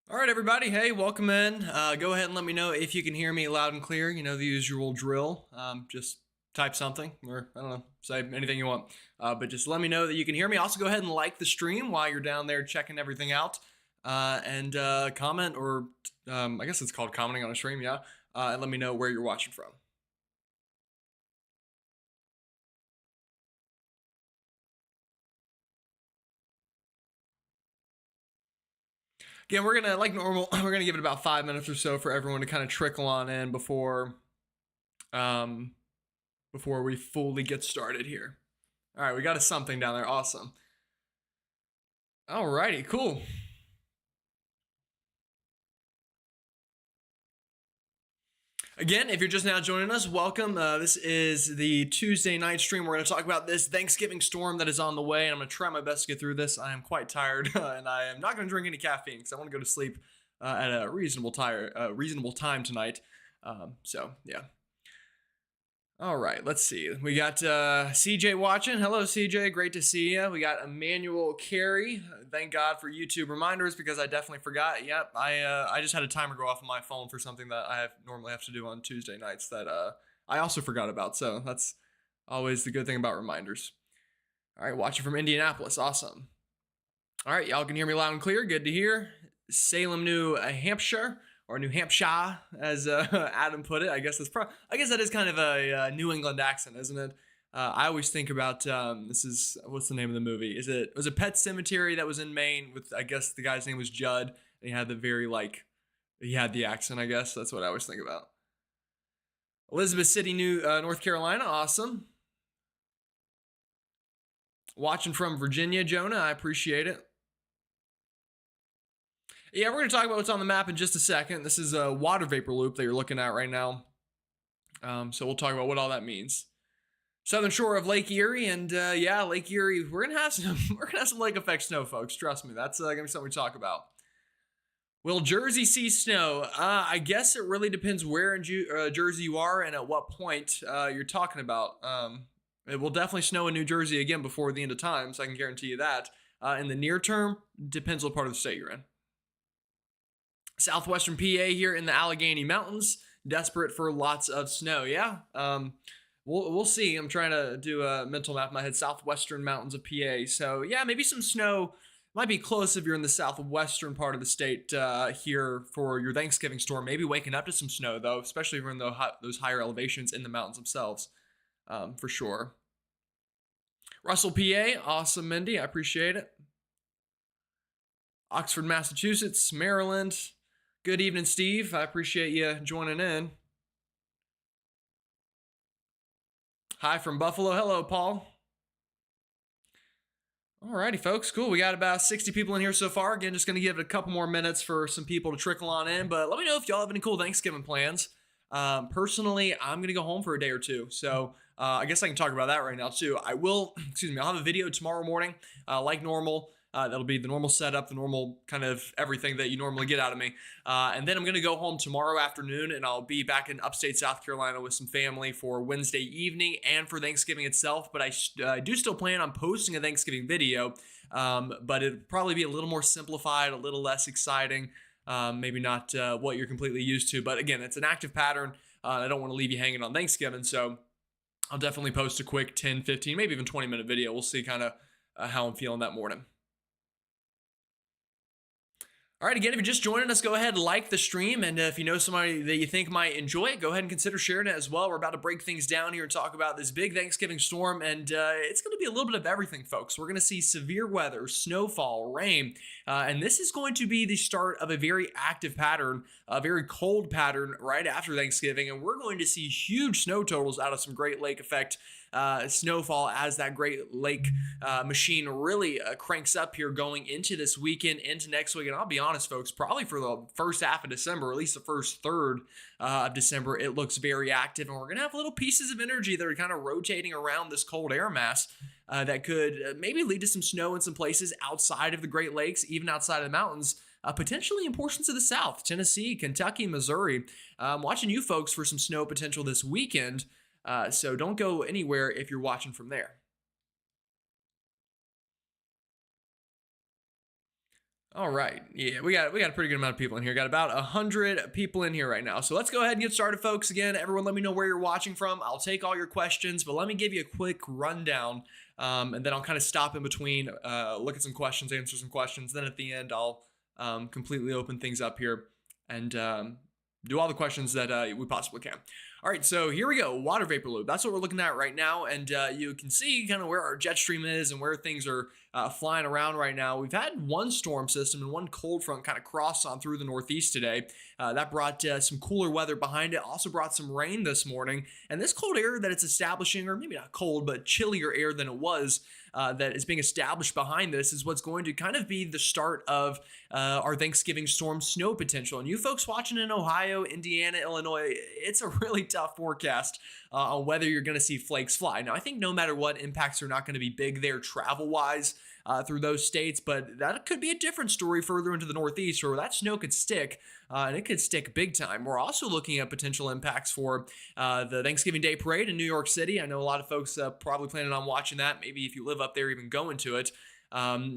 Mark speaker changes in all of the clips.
Speaker 1: All right, everybody. Hey, welcome in. Go ahead and let me know if you can hear me loud and clear. You know, the usual drill. Just type something or I don't know, say anything you want. But just let me know that you can hear me. Also, go ahead and like the stream while you're down there checking everything out. And comment or I guess it's called commenting on a stream. Yeah. And let me know where you're watching from. Again, we're gonna like normal. We're gonna give it about 5 minutes or so for everyone to kind of trickle on in um, before we fully get started here. All right, we got a something down there. Awesome. All righty, cool. Again, if you're just now joining us, welcome. This is the Tuesday night stream. We're going to talk about this Thanksgiving storm that is on the way, and I'm going to try my best to get through this. I am quite tired, and I am not going to drink any caffeine because I want to go to sleep at a reasonable time tonight. So yeah. All right, let's see. We got CJ watching. Hello, CJ. Great to see you. We got Emmanuel Carey. Thank God for YouTube reminders because I definitely forgot. Yep, I just had a timer go off on my phone for something that normally have to do on Tuesday nights that I also forgot about. So that's always the good thing about reminders. All right, watching from Indianapolis. Awesome. All right, y'all can hear me loud and clear. Good to hear. Salem, New Hampshire, or New Hampshire, as Adam put it. I guess that is kind of a New England accent, isn't it? I always think about what's the name of the movie? Was it Pet Cemetery that was in Maine with, I guess the guy's name was Judd, and he had he had the accent. I guess that's what I always think about. Elizabeth City, North Carolina, awesome. Watching from Virginia, Jonah, I appreciate it. Yeah, we're going to talk about what's on the map in just a second. This is a water vapor loop that you're looking at right now. So we'll talk about what all that means. Southern shore of Lake Erie, and yeah, Lake Erie. We're gonna have some lake effect snow, folks. Trust me, that's gonna be something we talk about. Will Jersey see snow? I guess it really depends where in Jersey you are and at what point you're talking about. It will definitely snow in New Jersey again before the end of time, so I can guarantee you that. In the near term, depends what part of the state you're in. Southwestern PA here in the Allegheny Mountains, desperate for lots of snow. Yeah, we'll see. I'm trying to do a mental map in my head. Southwestern mountains of PA. So yeah, maybe some snow might be close if you're in the southwestern part of the state here for your Thanksgiving storm. Maybe waking up to some snow though, especially if you're in those higher elevations in the mountains themselves, for sure. Russell, PA. Awesome, Mindy. I appreciate it. Oxford, Massachusetts, Maryland. Good evening, Steve. I appreciate you joining in. Hi from Buffalo. Hello, Paul. Alrighty, folks. Cool. We got about 60 people in here so far. Again, just going to give it a couple more minutes for some people to trickle on in. But let me know if y'all have any cool Thanksgiving plans. Personally, I'm going to go home for a day or two. So I guess I can talk about that right now, too. I'll have a video tomorrow morning, like normal. That'll be the normal setup, the normal kind of everything that you normally get out of me. And then I'm going to go home tomorrow afternoon, and I'll be back in upstate South Carolina with some family for Wednesday evening and for Thanksgiving itself. But I do still plan on posting a Thanksgiving video, but it'll probably be a little more simplified, a little less exciting, maybe not what you're completely used to. But again, it's an active pattern. I don't want to leave you hanging on Thanksgiving, so I'll definitely post a quick 10, 15, maybe even 20-minute video. We'll see kind of how I'm feeling that morning. All right, again, if you're just joining us, go ahead and like the stream. And if you know somebody that you think might enjoy it, go ahead and consider sharing it as well. We're about to break things down here and talk about this big Thanksgiving storm. And it's going to be a little bit of everything, folks. We're going to see severe weather, snowfall, rain. And this is going to be the start of a very active pattern, a very cold pattern right after Thanksgiving. And we're going to see huge snow totals out of some Great Lake effect snowfall as that Great Lake machine really cranks up here going into this weekend, into next week. And I'll be honest, folks, probably for the first half of December, or at least the first third of December, it looks very active. And we're going to have little pieces of energy that are kind of rotating around this cold air mass that could maybe lead to some snow in some places outside of the Great Lakes, even outside of the mountains. Potentially in portions of the South, Tennessee, Kentucky, Missouri. Watching you folks for some snow potential this weekend. So don't go anywhere if you're watching from there. All right. Yeah, we got a pretty good amount of people in here. Got about 100 people in here right now. So let's go ahead and get started, folks. Again, everyone, let me know where you're watching from. I'll take all your questions, but let me give you a quick rundown, and then I'll kind of stop in between, look at some questions, answer some questions. Then at the end, I'll completely open things up here and do all the questions that we possibly can. All right, so here we go. Water vapor loop. That's what we're looking at right now, and you can see kind of where our jet stream is and where things are flying around right now. We've had one storm system and one cold front kind of cross on through the Northeast today. That brought some cooler weather behind it. Also brought some rain this morning, and this cold air that it's establishing, or maybe not cold, but chillier air than it was, that is being established behind this is what's going to kind of be the start of our Thanksgiving storm snow potential. And you folks watching in Ohio, Indiana, Illinois, it's a really tough forecast on whether you're going to see flakes fly. Now, I think no matter what, impacts are not going to be big there travel-wise through those states, but that could be a different story further into the Northeast where that snow could stick, and it could stick big time. We're also looking at potential impacts for the Thanksgiving Day Parade in New York City. I know a lot of folks probably planning on watching that. Maybe if you live up there, even going to it.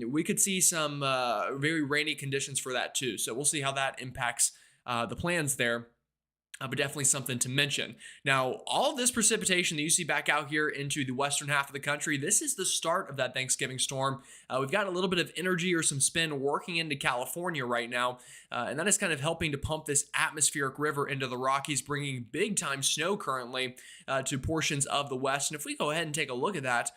Speaker 1: We could see some very rainy conditions for that too. So we'll see how that impacts the plans there. But definitely something to mention. Now, all of this precipitation that you see back out here into the western half of the country, this is the start of that Thanksgiving storm. We've got a little bit of energy or some spin working into California right now, and that is kind of helping to pump this atmospheric river into the Rockies, bringing big time snow currently to portions of the west. And if we go ahead and take a look at that,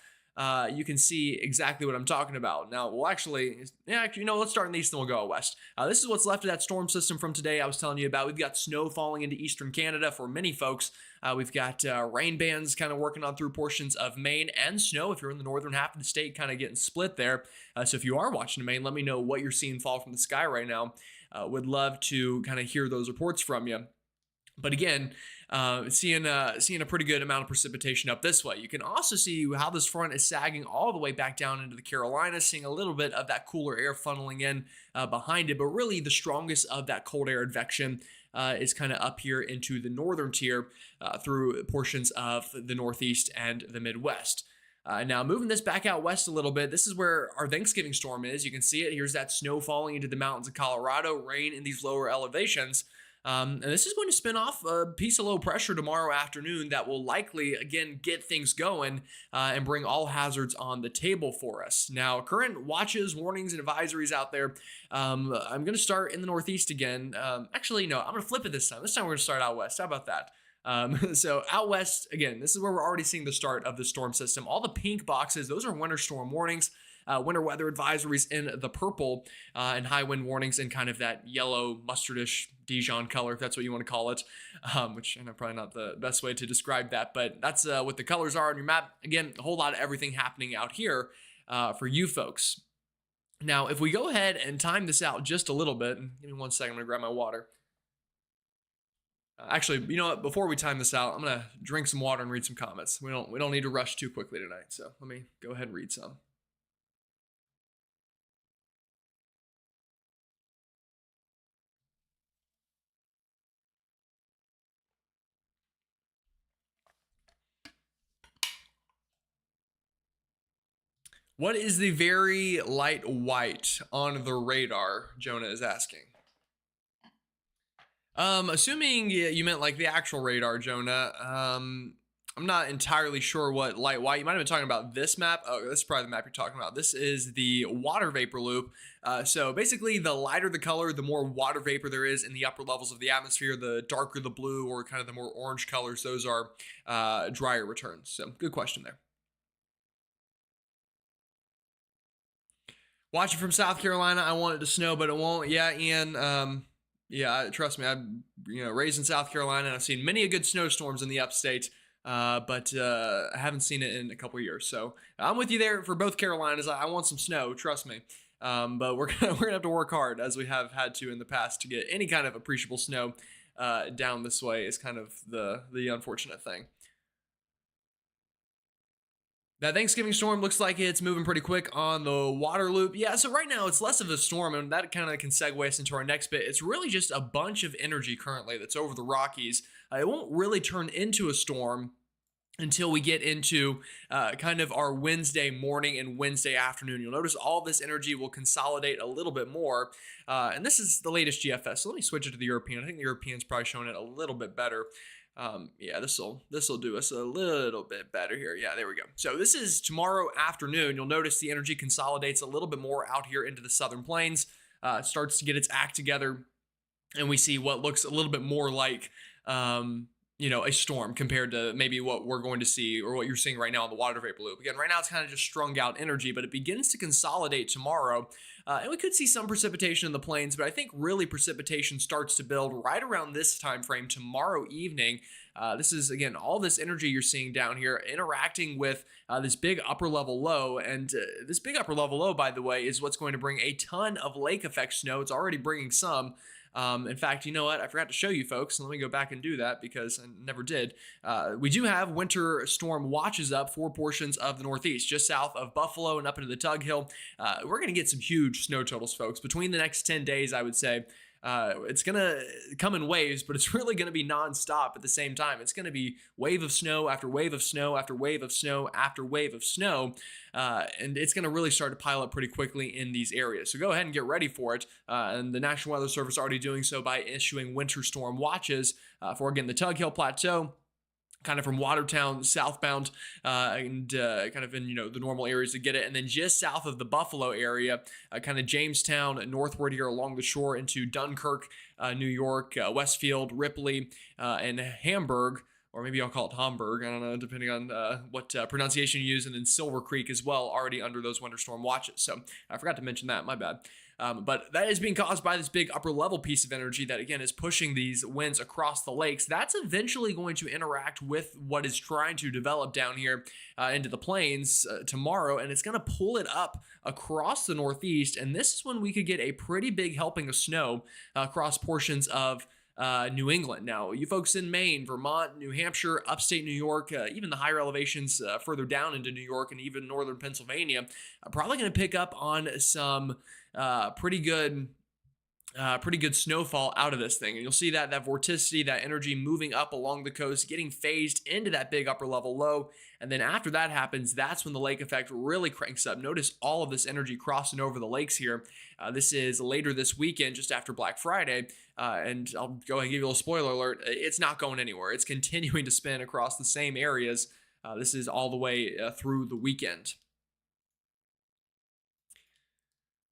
Speaker 1: you can see exactly what I'm talking about. Now, we'll actually, let's start in the east and we'll go west. This is what's left of that storm system from today I was telling you about. We've got snow falling into eastern Canada for many folks. We've got rain bands kind of working on through portions of Maine, and snow if you're in the northern half of the state kind of getting split there. So if you are watching Maine, let me know what you're seeing fall from the sky right now. Would love to kind of hear those reports from you. But again, seeing a pretty good amount of precipitation up this way. You can also see how this front is sagging all the way back down into the Carolinas, seeing a little bit of that cooler air funneling in behind it. But really the strongest of that cold air advection is kind of up here into the northern tier through portions of the Northeast and the Midwest. Now moving this back out west a little bit, this is where our Thanksgiving storm is. You can see it. Here's that snow falling into the mountains of Colorado, rain in these lower elevations. And this is going to spin off a piece of low pressure tomorrow afternoon that will likely, again, get things going and bring all hazards on the table for us. Now, current watches, warnings, and advisories out there, I'm going to start in the Northeast again. Actually, no, I'm going to flip it this time. This time we're going to start out west. How about that? So out west, again, this is where we're already seeing the start of the storm system. All the pink boxes, those are winter storm warnings. Winter weather advisories in the purple, and high wind warnings in kind of that yellow mustardish Dijon color, if that's what you want to call it, which I know probably not the best way to describe that, but that's what the colors are on your map. Again, a whole lot of everything happening out here for you folks. Now, if we go ahead and time this out just a little bit, give me 1 second, I'm gonna grab my water. Actually, you know what? Before we time this out, I'm gonna drink some water and read some comments. We don't need to rush too quickly tonight, so let me go ahead and read some. What is the very light white on the radar? Jonah is asking. Assuming you meant like the actual radar, Jonah. I'm not entirely sure what light white. You might have been talking about this map. Oh, this is probably the map you're talking about. This is the water vapor loop. So basically, the lighter the color, the more water vapor there is in the upper levels of the atmosphere. The darker the blue, or kind of the more orange colors, those are drier returns. So good question there. Watching from South Carolina, I want it to snow, but it won't. Yeah, Ian. Yeah, trust me. I'm raised in South Carolina, and I've seen many a good snowstorms in the upstate, but I haven't seen it in a couple years. So I'm with you there for both Carolinas. I want some snow, trust me. But we're gonna have to work hard, as we have had to in the past, to get any kind of appreciable snow down this way. Is kind of the unfortunate thing. That Thanksgiving storm looks like it's moving pretty quick on the water loop. Yeah, so right now it's less of a storm, and that kind of can segue us into our next bit. It's really just a bunch of energy currently that's over the Rockies. It won't really turn into a storm until we get into kind of our Wednesday morning and Wednesday afternoon. You'll notice all this energy will consolidate a little bit more. And this is the latest GFS. So let me switch it to the European. I think the European's probably showing it a little bit better. Yeah, this will do us a little bit better here. Yeah, there we go. So this is tomorrow afternoon. You'll notice the energy consolidates a little bit more out here into the southern plains. Starts to get its act together, and we see what looks a little bit more like a storm compared to maybe what we're going to see or what you're seeing right now on the water vapor loop. Again, right now it's kind of just strung out energy, but it begins to consolidate tomorrow. And we could see some precipitation in the plains, but I think really precipitation starts to build right around this time frame tomorrow evening. This is, again, all this energy you're seeing down here interacting with this big upper level low. And this big upper level low, by the way, is what's going to bring a ton of lake effect snow. It's already bringing some. In fact, you know what? I forgot to show you folks. Let me go back and do that because I never did. We do have winter storm watches up for portions of the Northeast, just south of Buffalo and up into the Tug Hill. We're going to get some huge snow totals, folks. Between the next 10 days, I would say, it's going to come in waves, but it's really going to be nonstop at the same time. It's going to be wave of snow after wave of snow after wave of snow after wave of snow. And it's going to really start to pile up pretty quickly in these areas. So go ahead and get ready for it. And the National Weather Service already doing so by issuing winter storm watches for, again, the Tug Hill Plateau, kind of from Watertown southbound, and kind of in the normal areas to get it, and then just south of the Buffalo area, kind of Jamestown northward here along the shore into Dunkirk, New York, Westfield, Ripley, and Hamburg. Or maybe I'll call it Hamburg. I don't know, depending on what pronunciation you use. And then Silver Creek as well, already under those winter storm watches. So I forgot to mention that. My bad. But that is being caused by this big upper level piece of energy that, again, is pushing these winds across the lakes. That's eventually going to interact with what is trying to develop down here into the plains tomorrow, and it's going to pull it up across the Northeast. And this is when we could get a pretty big helping of snow across portions of New England. Now, you folks in Maine, Vermont, New Hampshire, upstate New York, even the higher elevations further down into New York and even northern Pennsylvania, are probably going to pick up on some pretty good snowfall out of this thing. And you'll see that vorticity, that energy moving up along the coast, getting phased into that big upper level low. And then after that happens, that's when the lake effect really cranks up. Notice all of this energy crossing over the lakes here. This is later this weekend, just after Black Friday. And I'll go ahead and give you a little spoiler alert. It's not going anywhere. It's continuing to spin across the same areas. This is all the way through the weekend.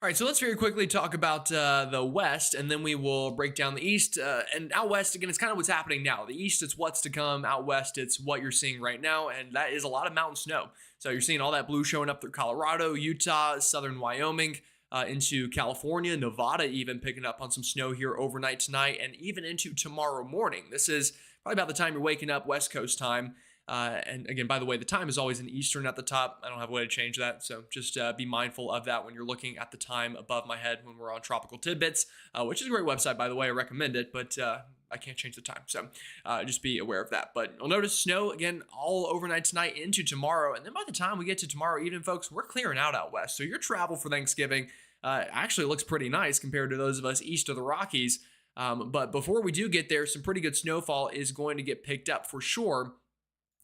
Speaker 1: All right, so let's very quickly talk about the West, and then we will break down the East. And out West, again, it's kind of what's happening now. The East, it's what's to come. Out West, it's what you're seeing right now, and that is a lot of mountain snow. So you're seeing all that blue showing up through Colorado, Utah, southern Wyoming, into California, Nevada, even picking up on some snow here overnight tonight, and even into tomorrow morning. This is probably about the time you're waking up, West Coast time. And again, by the way, the time is always in Eastern at the top. I don't have a way to change that. So just be mindful of that when you're looking at the time above my head when we're on Tropical Tidbits, which is a great website, by the way. I recommend it, but I can't change the time. So just be aware of that. But you'll notice snow, again, all overnight tonight into tomorrow. And then by the time we get to tomorrow evening, folks, we're clearing out West. So your travel for Thanksgiving actually looks pretty nice compared to those of us east of the Rockies. But before we do get there, some pretty good snowfall is going to get picked up for sure.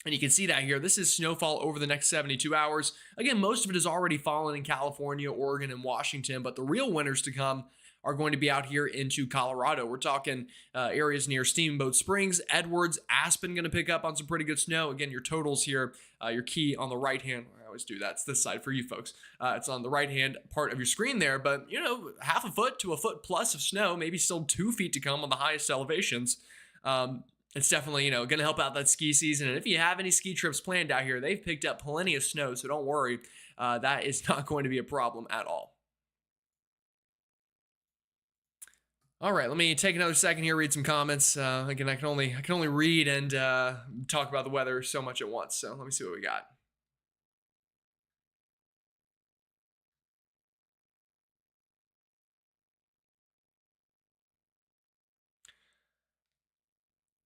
Speaker 1: And you can see that here. This is snowfall over the next 72 hours. Again, most of it is already fallen in California, Oregon, and Washington, but the real winners to come are going to be out here into Colorado. We're talking areas near Steamboat Springs, Edwards, Aspen going to pick up on some pretty good snow. Again, your totals here, your key on the right hand. I always do that. It's this side for you folks. It's on the right hand part of your screen there, but half a foot to a foot plus of snow, maybe still 2 feet to come on the highest elevations. It's definitely, going to help out that ski season. And if you have any ski trips planned out here, they've picked up plenty of snow, so don't worry. That is not going to be a problem at all. All right, let me take another second here, read some comments. Again, I can only read and talk about the weather so much at once. So let me see what we got.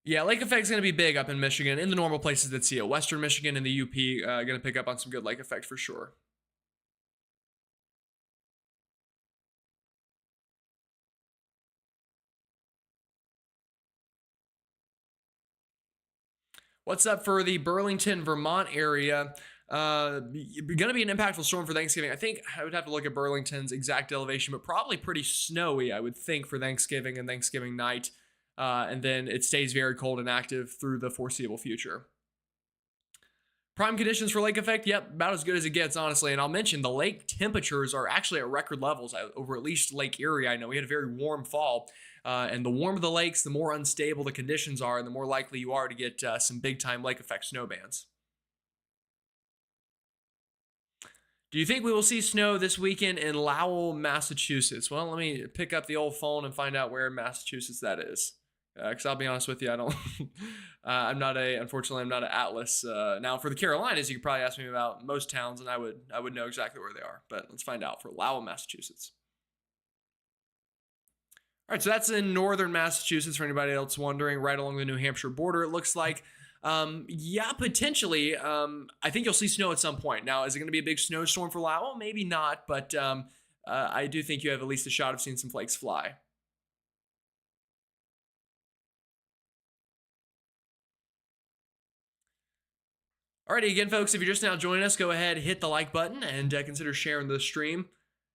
Speaker 1: Yeah, lake effect is going to be big up in Michigan, in the normal places that see it. Western Michigan and the UP going to pick up on some good lake effect for sure. What's up for the Burlington, Vermont area? Going to be an impactful storm for Thanksgiving. I think I would have to look at Burlington's exact elevation, but probably pretty snowy, I would think, for Thanksgiving and Thanksgiving night. And then it stays very cold and active through the foreseeable future. Prime conditions for lake effect, yep, about as good as it gets, honestly. And I'll mention the lake temperatures are actually at record levels over at least Lake Erie. I know we had a very warm fall, and the warmer the lakes, the more unstable the conditions are, and the more likely you are to get some big time lake effect snow bands. Do you think we will see snow this weekend in Lowell, Massachusetts? Well, let me pick up the old phone and find out where in Massachusetts that is. Because I'll be honest with you, I don't. Unfortunately, I'm not an atlas. Now, for the Carolinas, you could probably ask me about most towns, and I would know exactly where they are. But let's find out for Lowell, Massachusetts. All right, so that's in northern Massachusetts. For anybody else wondering, right along the New Hampshire border, it looks like. Yeah, potentially. I think you'll see snow at some point. Now, is it going to be a big snowstorm for Lowell? Maybe not, but I do think you have at least a shot of seeing some flakes fly. Alrighty, again, folks, if you're just now joining us, go ahead, hit the like button, and consider sharing the stream.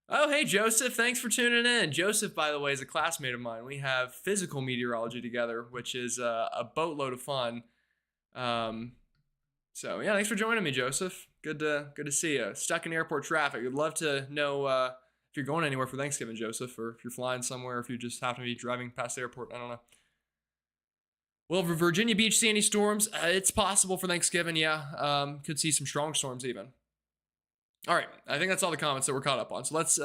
Speaker 1: Oh, hey, Joseph, thanks for tuning in. Joseph, by the way, is a classmate of mine. We have physical meteorology together, which is a boatload of fun. Um, so, yeah, thanks for joining me, Joseph. Good to see you. Stuck in airport traffic. I'd love to know if you're going anywhere for Thanksgiving, Joseph, or if you're flying somewhere, or if you just happen to be driving past the airport. I don't know. Well, Virginia Beach see any storms? It's possible for Thanksgiving, yeah. Could see some strong storms even. All right, I think that's all the comments that we're caught up on. So let's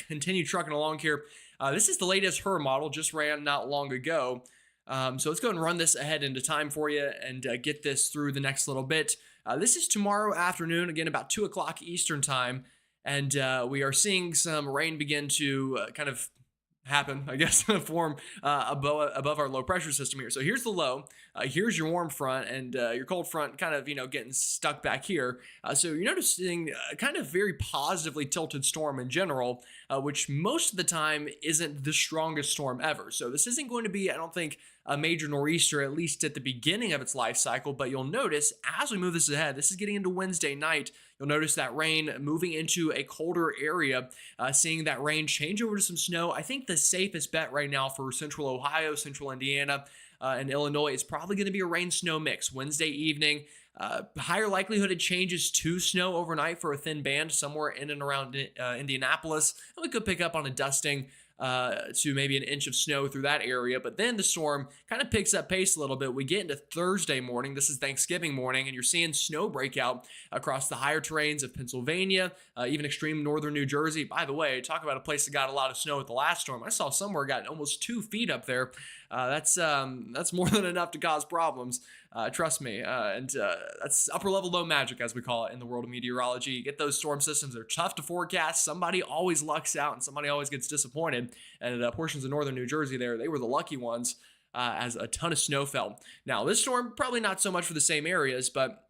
Speaker 1: continue trucking along here. This is the latest HER model, just ran not long ago. So let's go ahead and run this ahead into time for you and get this through the next little bit. This is tomorrow afternoon, again, about 2 o'clock Eastern time. And we are seeing some rain begin to kind of happen, I guess, form above our low pressure system here. So here's the low, here's your warm front, and your cold front kind of, getting stuck back here. So you're noticing kind of very positively tilted storm in general, which most of the time isn't the strongest storm ever. So this isn't going to be, I don't think, a major nor'easter, at least at the beginning of its life cycle. But you'll notice as we move this ahead, this is getting into Wednesday night, you'll notice that rain moving into a colder area, seeing that rain change over to some snow. I think the safest bet right now for central Ohio, central Indiana, and Illinois is probably going to be a rain snow mix Wednesday evening. Higher likelihood it changes to snow overnight for a thin band somewhere in and around Indianapolis. And we could pick up on a dusting to maybe an inch of snow through that area. But then the storm kind of picks up pace a little bit. We get into Thursday morning. This is Thanksgiving morning, and you're seeing snow break out across the higher terrains of Pennsylvania, even extreme northern New Jersey. By the way, talk about a place that got a lot of snow at the last storm. I saw somewhere got almost 2 feet up there. That's more than enough to cause problems. Trust me. And that's upper level low magic, as we call it in the world of meteorology. You get those storm systems, they're tough to forecast. Somebody always lucks out and somebody always gets disappointed. And portions of northern New Jersey there, they were the lucky ones as a ton of snow fell. Now, this storm, probably not so much for the same areas, but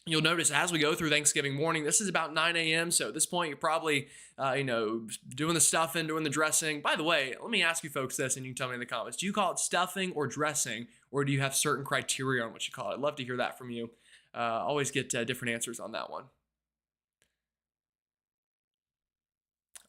Speaker 1: you'll notice as we go through Thanksgiving morning, this is about 9 a.m. So at this point, you're probably, doing the stuffing, doing the dressing. By the way, let me ask you folks this, and you can tell me in the comments. Do you call it stuffing or dressing, or do you have certain criteria on what you call it? I'd love to hear that from you. Always get different answers on that one.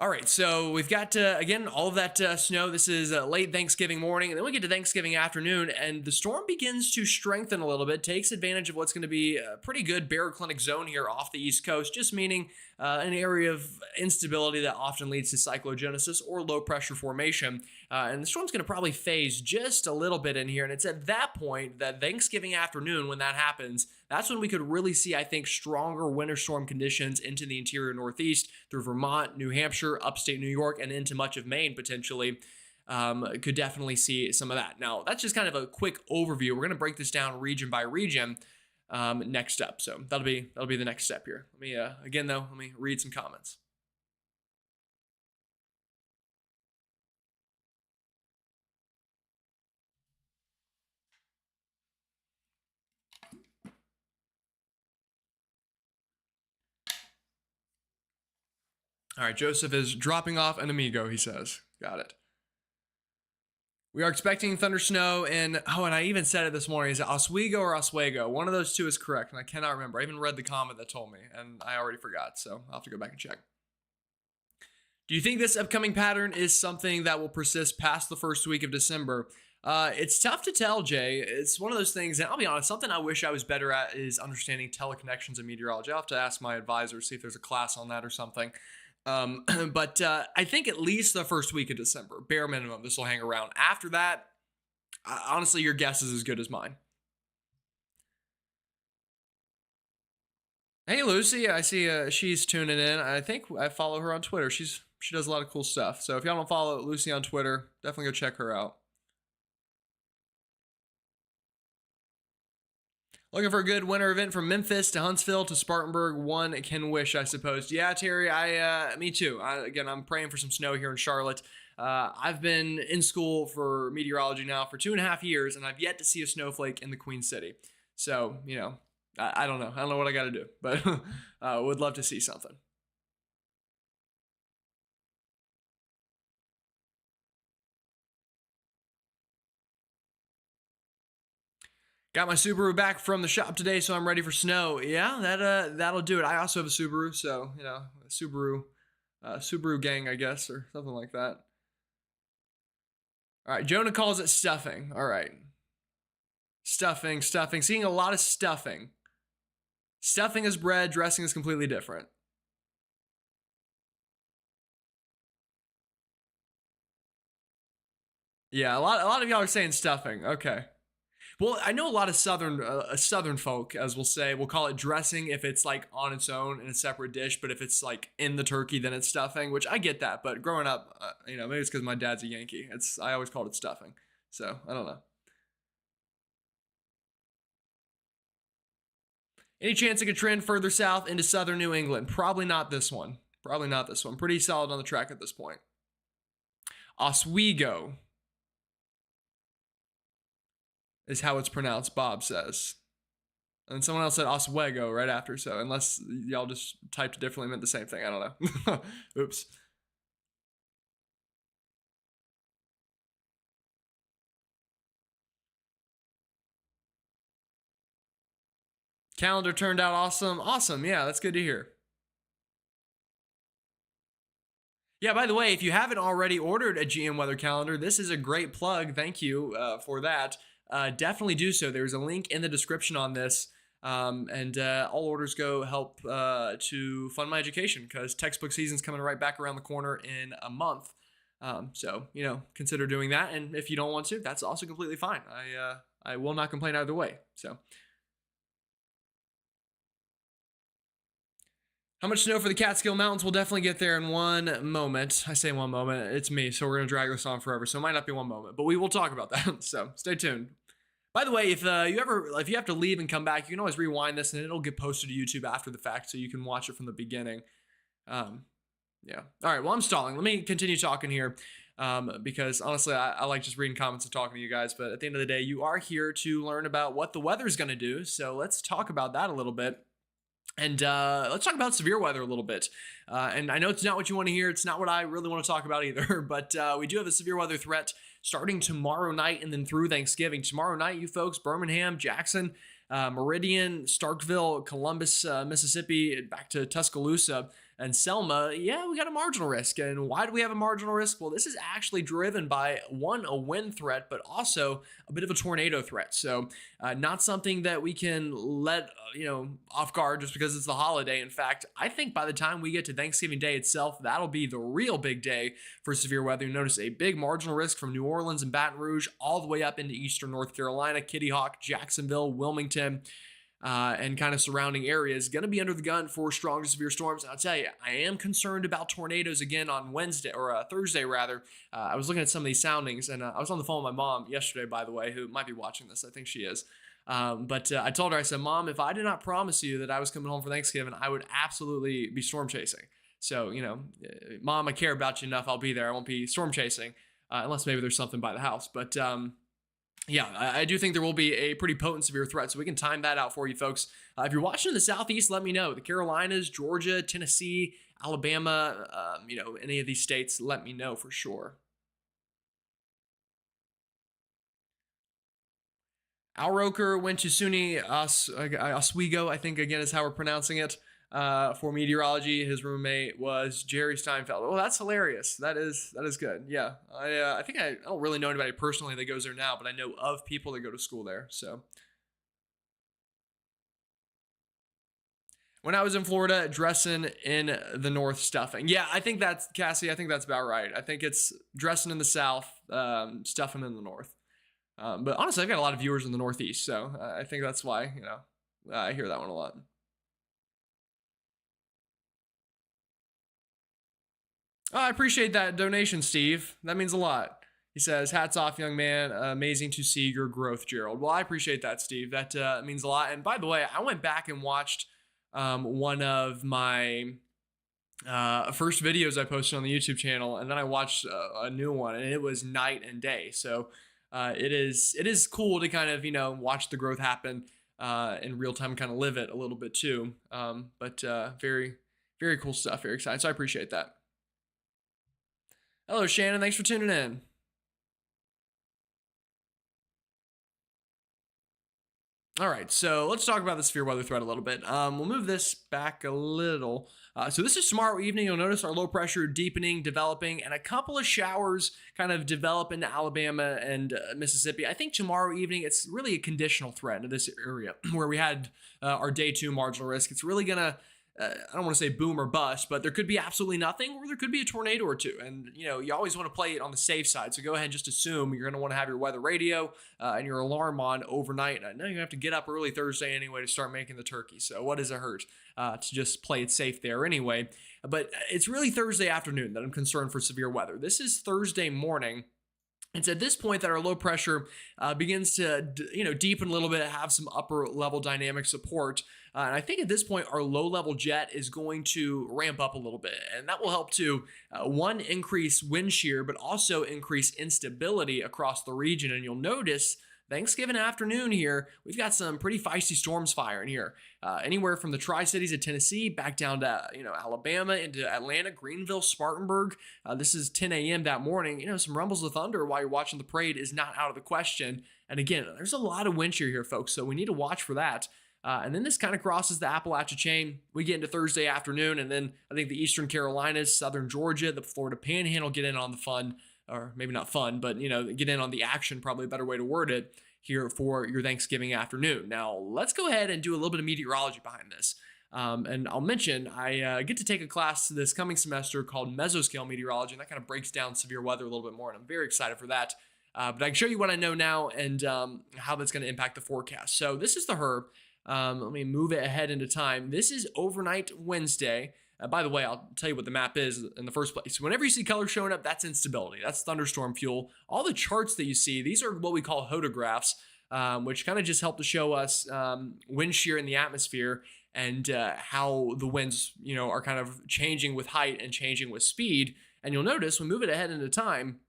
Speaker 1: All right, so we've got, again, all of that snow. This is late Thanksgiving morning, and then we get to Thanksgiving afternoon, and the storm begins to strengthen a little bit, takes advantage of what's going to be a pretty good baroclinic zone here off the East Coast, just meaning an area of instability that often leads to cyclogenesis or low pressure formation. And the storm's going to probably phase just a little bit in here, and it's at that point, that Thanksgiving afternoon, when that happens, that's when we could really see, I think, stronger winter storm conditions into the interior Northeast through Vermont, New Hampshire, upstate New York, and into much of Maine potentially. Could definitely see some of that. Now, that's just kind of a quick overview. We're going to break this down region by region next up. So that'll be the next step here. Let me again though, let me read some comments. All right, Joseph is dropping off an amigo, he says. Got it. We are expecting thunder snow in, oh, and I even said it this morning. Is it Oswego or Oswego? One of those two is correct, and I cannot remember. I even read the comment that told me, and I already forgot, so I'll have to go back and check. Do you think this upcoming pattern is something that will persist past the first week of December? It's tough to tell, Jay. It's one of those things, and I'll be honest, something I wish I was better at is understanding teleconnections and meteorology. I'll have to ask my advisor, see if there's a class on that or something. But I think at least the first week of December, bare minimum, this will hang around. After that, honestly, your guess is as good as mine. Hey, Lucy, I see she's tuning in. I think I follow her on Twitter. She does a lot of cool stuff. So if y'all don't follow Lucy on Twitter, definitely go check her out. Looking for a good winter event from Memphis to Huntsville to Spartanburg. One can wish, I suppose. Yeah, Terry, me too. Again, I'm praying for some snow here in Charlotte. I've been in school for meteorology now for 2.5 years, and I've yet to see a snowflake in the Queen City. So, I don't know. I don't know what I got to do, but would love to see something. Got my Subaru back from the shop today, so I'm ready for snow. Yeah, that'll do it. I also have a Subaru, so Subaru gang, I guess, or something like that. All right, Jonah calls it stuffing. All right, stuffing. Seeing a lot of stuffing. Stuffing is bread. Dressing is completely different. Yeah, a lot of y'all are saying stuffing. Okay. Well, I know a lot of southern folk, as we'll say, will call it dressing if it's like on its own in a separate dish. But if it's like in the turkey, then it's stuffing. Which I get that. But growing up, maybe it's because my dad's a Yankee. I always called it stuffing. So I don't know. Any chance it could trend further south into southern New England? Probably not this one. Probably not this one. Pretty solid on the track at this point. Oswego is how it's pronounced, Bob says. And someone else said Oswego right after, so unless y'all just typed differently, meant the same thing. I don't know. Oops. Calendar turned out awesome. Awesome. Yeah, that's good to hear. Yeah, by the way, if you haven't already ordered a GM weather calendar, this is a great plug. Thank you for that. Definitely do so. There's a link in the description on this. And all orders go help to fund my education because textbook season's coming right back around the corner in a month. So, consider doing that. And if you don't want to, that's also completely fine. I will not complain either way. So, how much snow for the Catskill Mountains? We'll definitely get there in one moment. I say one moment. It's me, so we're going to drag this on forever. So it might not be one moment, but we will talk about that. So stay tuned. By the way, if you have to leave and come back, you can always rewind this and it'll get posted to YouTube after the fact, so you can watch it from the beginning. Yeah. All right. Well, I'm stalling. Let me continue talking here, because honestly, I like just reading comments and talking to you guys. But at the end of the day, you are here to learn about what the weather is going to do. So let's talk about that a little bit. And let's talk about severe weather a little bit. And I know it's not what you want to hear. It's not what I really want to talk about either. But we do have a severe weather threat starting tomorrow night and then through Thanksgiving. Tomorrow night, you folks, Birmingham, Jackson, Meridian, Starkville, Columbus, Mississippi, back to Tuscaloosa and Selma, yeah, we got a marginal risk. And why do we have a marginal risk? Well, this is actually driven by, one, a wind threat, but also a bit of a tornado threat. So not something that we can let, off guard just because it's the holiday. In fact, I think by the time we get to Thanksgiving Day itself, that'll be the real big day for severe weather. You notice a big marginal risk from New Orleans and Baton Rouge all the way up into eastern North Carolina, Kitty Hawk, Jacksonville, Wilmington, and kind of surrounding areas, going to be under the gun for strong to severe storms. And I'll tell you, I am concerned about tornadoes again on Wednesday, or Thursday rather. I was looking at some of these soundings, and I was on the phone with my mom yesterday, by the way, who might be watching this. I think she is. But I told her, I said, Mom, if I did not promise you that I was coming home for Thanksgiving, I would absolutely be storm chasing. So, Mom, I care about you enough. I'll be there. I won't be storm chasing, unless maybe there's something by the house. But yeah, I do think there will be a pretty potent severe threat, so we can time that out for you folks. If you're watching in the Southeast, let me know. The Carolinas, Georgia, Tennessee, Alabama, any of these states, let me know for sure. Alroker went to SUNY Oswego, I think again is how we're pronouncing it, for meteorology. His roommate was Jerry Steinfeld. Oh, that's hilarious. That is good. Yeah, I think I don't really know anybody personally that goes there now, but I know of people that go to school there. So when I was in Florida, dressing in the North, stuffing. Yeah, I think that's Cassie. I think that's about right. I think it's dressing in the South, stuffing in the North. But honestly, I've got a lot of viewers in the Northeast, so I think that's why I hear that one a lot. Oh, I appreciate that donation, Steve. That means a lot. He says, "Hats off, young man. Amazing to see your growth, Gerald." Well, I appreciate that, Steve. That means a lot. And by the way, I went back and watched one of my first videos I posted on the YouTube channel, and then I watched a new one, and it was night and day. So it is cool to kind of watch the growth happen in real time, kind of live it a little bit too. But very very cool stuff. Very excited. So I appreciate that. Hello, Shannon. Thanks for tuning in. All right, so let's talk about the severe weather threat a little bit. We'll move this back a little. So this is tomorrow evening. You'll notice our low pressure deepening, developing, and a couple of showers kind of develop into Alabama and Mississippi. I think tomorrow evening, it's really a conditional threat in this area where we had our day 2 marginal risk. It's really going to I don't want to say boom or bust, but there could be absolutely nothing, or there could be a tornado or two. And, you always want to play it on the safe side. So go ahead and just assume you're going to want to have your weather radio and your alarm on overnight. I know you have to get up early Thursday anyway to start making the turkey. So what does it hurt to just play it safe there anyway? But it's really Thursday afternoon that I'm concerned for severe weather. This is Thursday morning. It's at this point that our low pressure begins to, deepen a little bit, have some upper level dynamic support. And I think at this point, our low level jet is going to ramp up a little bit. And that will help to, one, increase wind shear, but also increase instability across the region. And you'll notice Thanksgiving afternoon here, we've got some pretty feisty storms firing here. Anywhere from the Tri-Cities of Tennessee back down to, Alabama into Atlanta, Greenville, Spartanburg. This is 10 a.m. that morning. Some rumbles of thunder while you're watching the parade is not out of the question. And again, there's a lot of wind shear here, folks, so we need to watch for that. And then this kind of crosses the Appalachia chain. We get into Thursday afternoon, and then I think the Eastern Carolinas, Southern Georgia, the Florida Panhandle get in on the fun, or maybe not fun, but, get in on the action, probably a better way to word it, here for your Thanksgiving afternoon. Now, let's go ahead and do a little bit of meteorology behind this. And I'll mention, I get to take a class this coming semester called Mesoscale Meteorology, and that kind of breaks down severe weather a little bit more, and I'm very excited for that. But I can show you what I know now and how that's going to impact the forecast. So this is the HERB. Let me move it ahead into time. This is overnight Wednesday. By the way, I'll tell you what the map is in the first place. Whenever you see colors showing up, that's instability. That's thunderstorm fuel. All the charts that you see, these are what we call hodographs, which kind of just help to show us wind shear in the atmosphere and how the winds, are kind of changing with height and changing with speed. And you'll notice we move it ahead into time.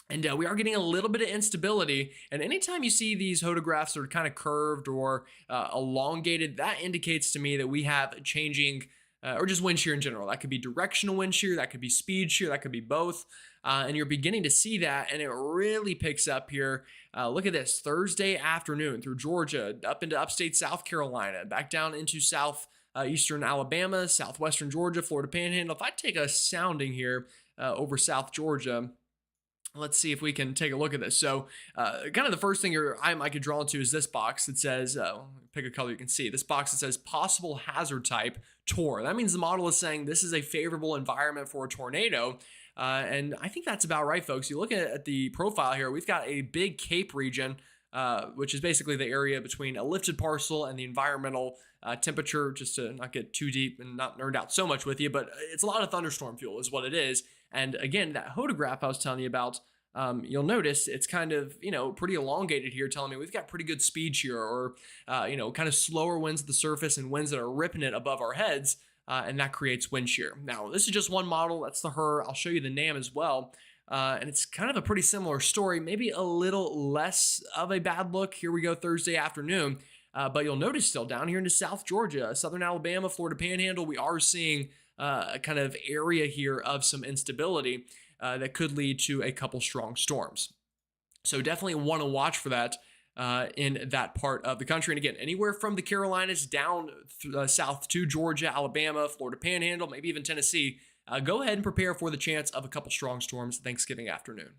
Speaker 1: And we are getting a little bit of instability. And anytime you see these hodographs that are kind of curved or elongated, that indicates to me that we have changing or just wind shear in general. That could be directional wind shear, that could be speed shear, that could be both. And you're beginning to see that, and it really picks up here. Look at this, Thursday afternoon through Georgia, up into upstate South Carolina, back down into eastern Alabama, southwestern Georgia, Florida Panhandle. If I take a sounding here over South Georgia, let's see if we can take a look at this. So kind of the first thing your eye might get drawn to is this box that says, pick a color you can see. This box that says possible hazard type TOR. That means the model is saying this is a favorable environment for a tornado. And I think that's about right, folks. You look at the profile here, we've got a big Cape region, which is basically the area between a lifted parcel and the environmental temperature, just to not get too deep and not nerd out so much with you, but it's a lot of thunderstorm fuel is what it is. And again, that hodograph I was telling you about, you'll notice it's kind of, pretty elongated here, telling me we've got pretty good speed shear or, kind of slower winds at the surface and winds that are ripping it above our heads. And that creates wind shear. Now, this is just one model. That's the HER. I'll show you the NAM as well. And it's kind of a pretty similar story, maybe a little less of a bad look. Here we go Thursday afternoon. But you'll notice still down here into South Georgia, Southern Alabama, Florida Panhandle, we are seeing a kind of area here of some instability that could lead to a couple strong storms. So definitely want to watch for that. in that part of the country. And again, anywhere from the Carolinas down south to Georgia, Alabama, Florida Panhandle, maybe even Tennessee, go ahead and prepare for the chance of a couple strong storms Thanksgiving afternoon.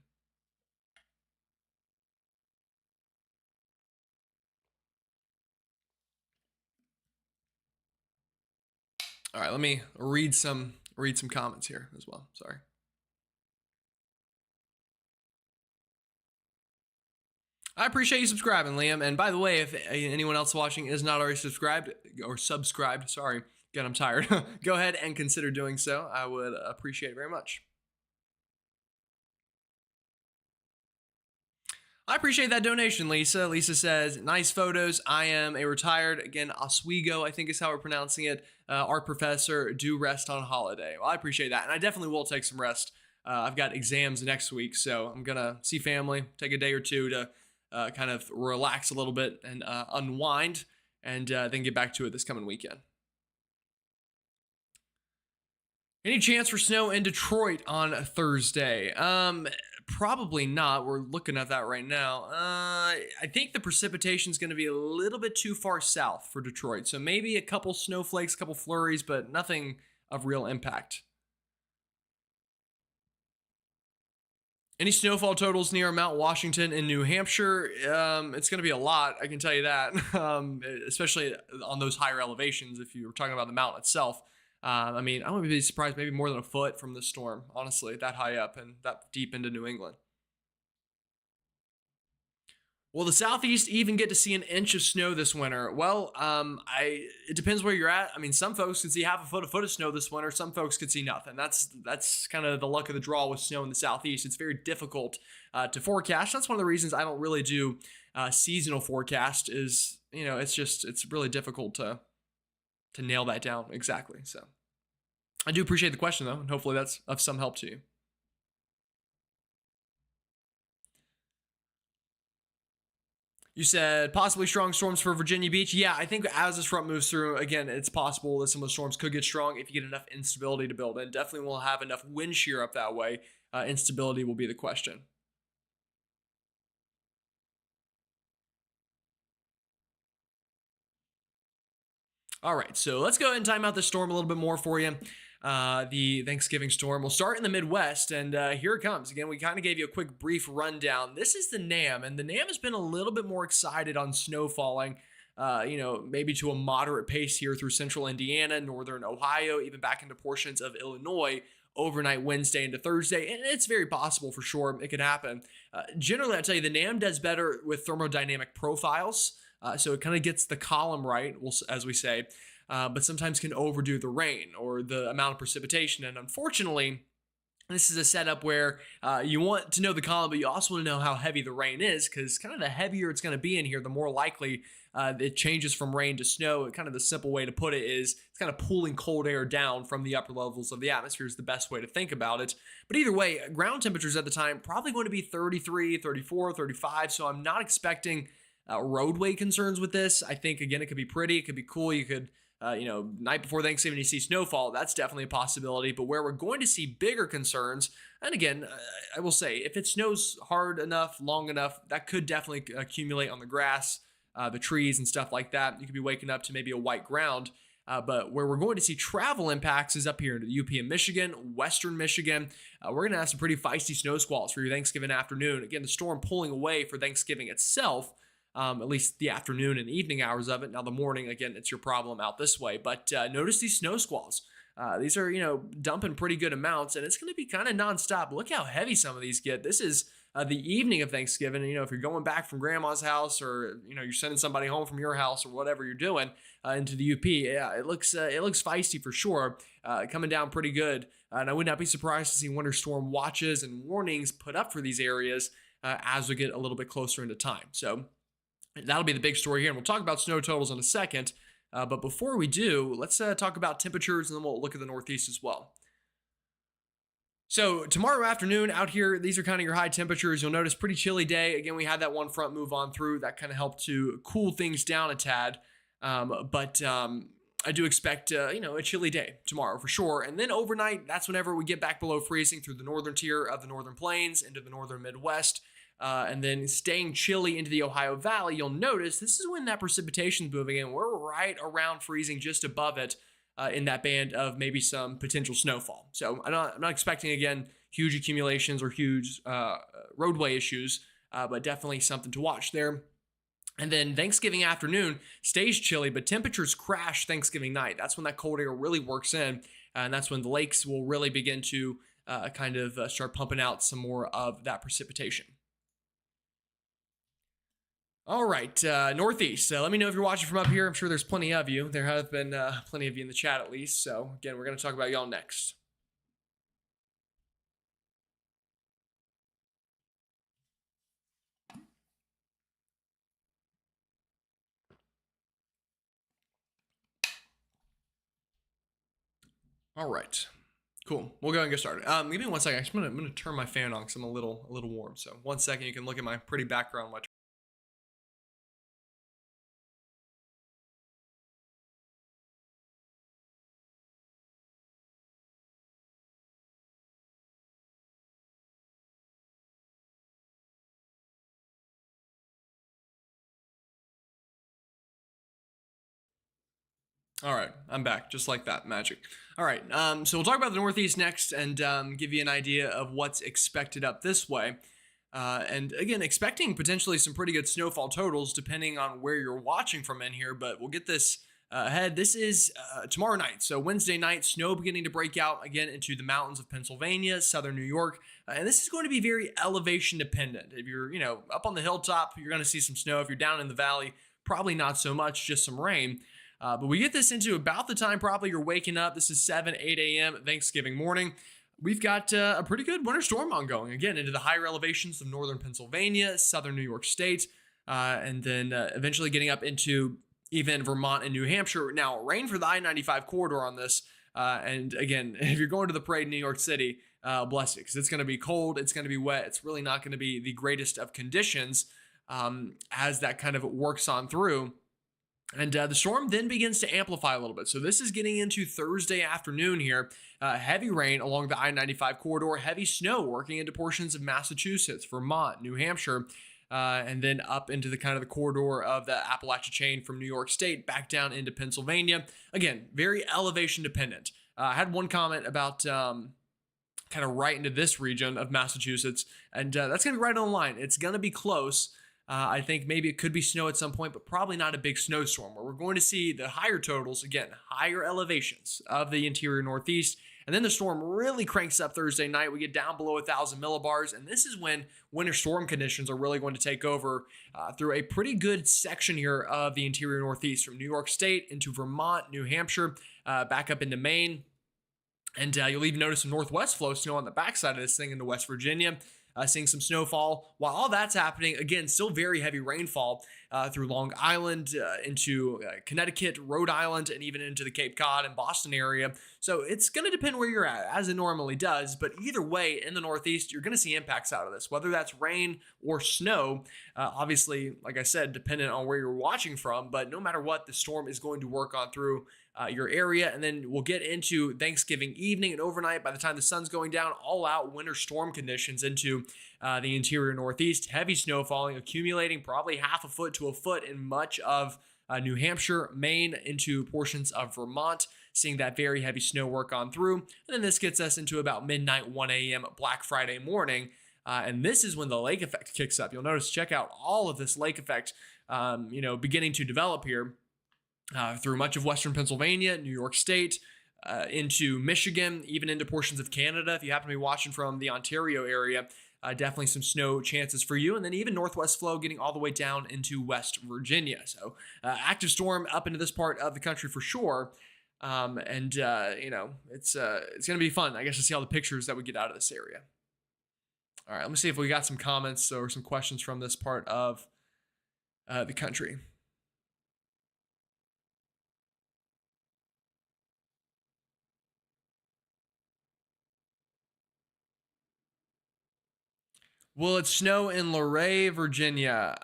Speaker 1: All right, let me read some comments here as well. Sorry. I appreciate you subscribing, Liam. And by the way, if anyone else watching is not already subscribed, sorry, again, I'm tired, go ahead and consider doing so. I would appreciate it very much. I appreciate that donation, Lisa. Lisa says, nice photos. I am a retired, again, Oswego, I think is how we're pronouncing it, art professor, do rest on holiday. Well, I appreciate that. And I definitely will take some rest. I've got exams next week, so I'm going to see family, take a day or two to kind of relax a little bit and unwind, and then get back to it this coming weekend. Any chance for snow in Detroit on Thursday? Probably not. We're looking at that right now. I think the precipitation is going to be a little bit too far south for Detroit. So maybe a couple snowflakes, a couple flurries, but nothing of real impact. Any snowfall totals near Mount Washington in New Hampshire? It's going to be a lot, I can tell you that, especially on those higher elevations if you were talking about the mountain itself. I mean, I wouldn't be surprised, maybe more than a foot from the storm, honestly, that high up and that deep into New England. Will the Southeast even get to see an inch of snow this winter? Well, it depends where you're at. I mean, some folks could see half a foot of snow this winter. Some folks could see nothing. That's kind of the luck of the draw with snow in the Southeast. It's very difficult to forecast. That's one of the reasons I don't really do seasonal forecast. Is it's really difficult to nail that down exactly. So I do appreciate the question though, and hopefully that's of some help to you. You said possibly strong storms for Virginia Beach. Yeah, I think as this front moves through, again, it's possible that some of the storms could get strong if you get enough instability to build in. Definitely will have enough wind shear up that way. Instability will be the question. All right, so let's go ahead and time out the storm a little bit more for you. The Thanksgiving storm. We'll start in the Midwest, and here it comes. Again, we kind of gave you a quick brief rundown. This is the NAM, and the NAM has been a little bit more excited on snow falling, maybe to a moderate pace here through central Indiana, northern Ohio, even back into portions of Illinois overnight Wednesday into Thursday, and it's very possible for sure it could happen. Generally, I tell you, the NAM does better with thermodynamic profiles. So it kind of gets the column right, as we say, but sometimes can overdo the rain or the amount of precipitation. And unfortunately, this is a setup where you want to know the column, but you also want to know how heavy the rain is, because kind of the heavier it's going to be in here, the more likely it changes from rain to snow. Kind of the simple way to put it is it's kind of pulling cold air down from the upper levels of the atmosphere is the best way to think about it. But either way, ground temperatures at the time probably going to be 33, 34, 35. So I'm not expecting roadway concerns with this. I think, again, it could be pretty. It could be cool. You could, night before Thanksgiving, you see snowfall. That's definitely a possibility. But where we're going to see bigger concerns, and again, I will say, if it snows hard enough, long enough, that could definitely accumulate on the grass, the trees and stuff like that. You could be waking up to maybe a white ground. But where we're going to see travel impacts is up here into the UP in Michigan, western Michigan. We're going to have some pretty feisty snow squalls for your Thanksgiving afternoon. Again, the storm pulling away for Thanksgiving itself. At least the afternoon and evening hours of it. Now the morning, again, it's your problem out this way. But notice these snow squalls. These are, dumping pretty good amounts, and it's going to be kind of nonstop. Look how heavy some of these get. This is the evening of Thanksgiving. If you're going back from grandma's house, or you're sending somebody home from your house, or whatever you're doing into the UP, yeah, it looks feisty for sure. Coming down pretty good, and I would not be surprised to see winter storm watches and warnings put up for these areas as we get a little bit closer into time. So that'll be the big story here, and we'll talk about snow totals in a second. But before we do, let's talk about temperatures, and then we'll look at the Northeast as well. So tomorrow afternoon out here, these are kind of your high temperatures. You'll notice pretty chilly day. Again, we had that one front move on through. That kind of helped to cool things down a tad. But I do expect, a chilly day tomorrow for sure. And then overnight, that's whenever we get back below freezing through the northern tier of the northern plains into the northern Midwest. and then staying chilly into the Ohio Valley, you'll notice this is when that precipitation is moving in. We're right around freezing, just above it, in that band of maybe some potential snowfall. So I'm not expecting, again, huge accumulations or huge roadway issues, but definitely something to watch there. And then Thanksgiving afternoon stays chilly, but temperatures crash Thanksgiving night. That's when that cold air really works in, and that's when the lakes will really begin to start pumping out some more of that precipitation. All right, Northeast. Let me know if you're watching from up here. I'm sure there's plenty of you. There have been plenty of you in the chat at least. So again, we're going to talk about y'all next. All right, cool. We'll go ahead and get started. Give me 1 second. I'm gonna turn my fan on because I'm a little warm. So 1 second, you can look at my pretty background. All right, I'm back, just like that, magic. All right, so we'll talk about the Northeast next and give you an idea of what's expected up this way. And again, expecting potentially some pretty good snowfall totals depending on where you're watching from in here, but we'll get this ahead. This is tomorrow night, so Wednesday night, snow beginning to break out again into the mountains of Pennsylvania, southern New York, and this is going to be very elevation dependent. If you're, up on the hilltop, you're going to see some snow. If you're down in the valley, probably not so much, just some rain. But we get this into about the time probably you're waking up. This is 7, 8 a.m. Thanksgiving morning. We've got a pretty good winter storm ongoing, again, into the higher elevations of northern Pennsylvania, southern New York State, and then eventually getting up into even Vermont and New Hampshire. Now, rain for the I-95 corridor on this. And again, if you're going to the parade in New York City, bless you, because it's going to be cold, it's going to be wet, it's really not going to be the greatest of conditions as that kind of works on through. And the storm then begins to amplify a little bit. So this is getting into Thursday afternoon here. Heavy rain along the I-95 corridor, heavy snow working into portions of Massachusetts, Vermont, New Hampshire, and then up into the kind of the corridor of the Appalachia chain from New York State back down into Pennsylvania. Again, very elevation dependent. I had one comment about kind of right into this region of Massachusetts, and that's going to be right on the line. It's going to be close. I think maybe it could be snow at some point, but probably not a big snowstorm, where we're going to see the higher totals, again, higher elevations of the interior Northeast. And then the storm really cranks up Thursday night. We get down below 1,000 millibars, and this is when winter storm conditions are really going to take over through a pretty good section here of the interior Northeast, from New York State into Vermont, New Hampshire, back up into Maine. And you'll even notice some northwest flow snow on the backside of this thing into West Virginia. Seeing some snowfall. While all that's happening, again, still very heavy rainfall through Long Island, into Connecticut, Rhode Island, and even into the Cape Cod and Boston area. So it's going to depend where you're at, as it normally does. But either way, in the Northeast, you're going to see impacts out of this, whether that's rain or snow. Obviously, like I said, dependent on where you're watching from. But no matter what, the storm is going to work on through your area. And then we'll get into Thanksgiving evening and overnight. By the time the sun's going down, all out winter storm conditions into the interior Northeast. Heavy snow falling, accumulating probably half a foot to a foot in much of New Hampshire, Maine, into portions of Vermont, seeing that very heavy snow work on through. And then this gets us into about midnight, 1 a.m. Black Friday morning. And this is when the lake effect kicks up. You'll notice, check out all of this lake effect, beginning to develop here. Through much of western Pennsylvania, New York State, into Michigan, even into portions of Canada. If you happen to be watching from the Ontario area, definitely some snow chances for you. And then even northwest flow getting all the way down into West Virginia. So active storm up into this part of the country for sure. It's going to be fun, I guess, to see all the pictures that we get out of this area. All right, let me see if we got some comments or some questions from this part of the country. Will it snow in Luray, Virginia?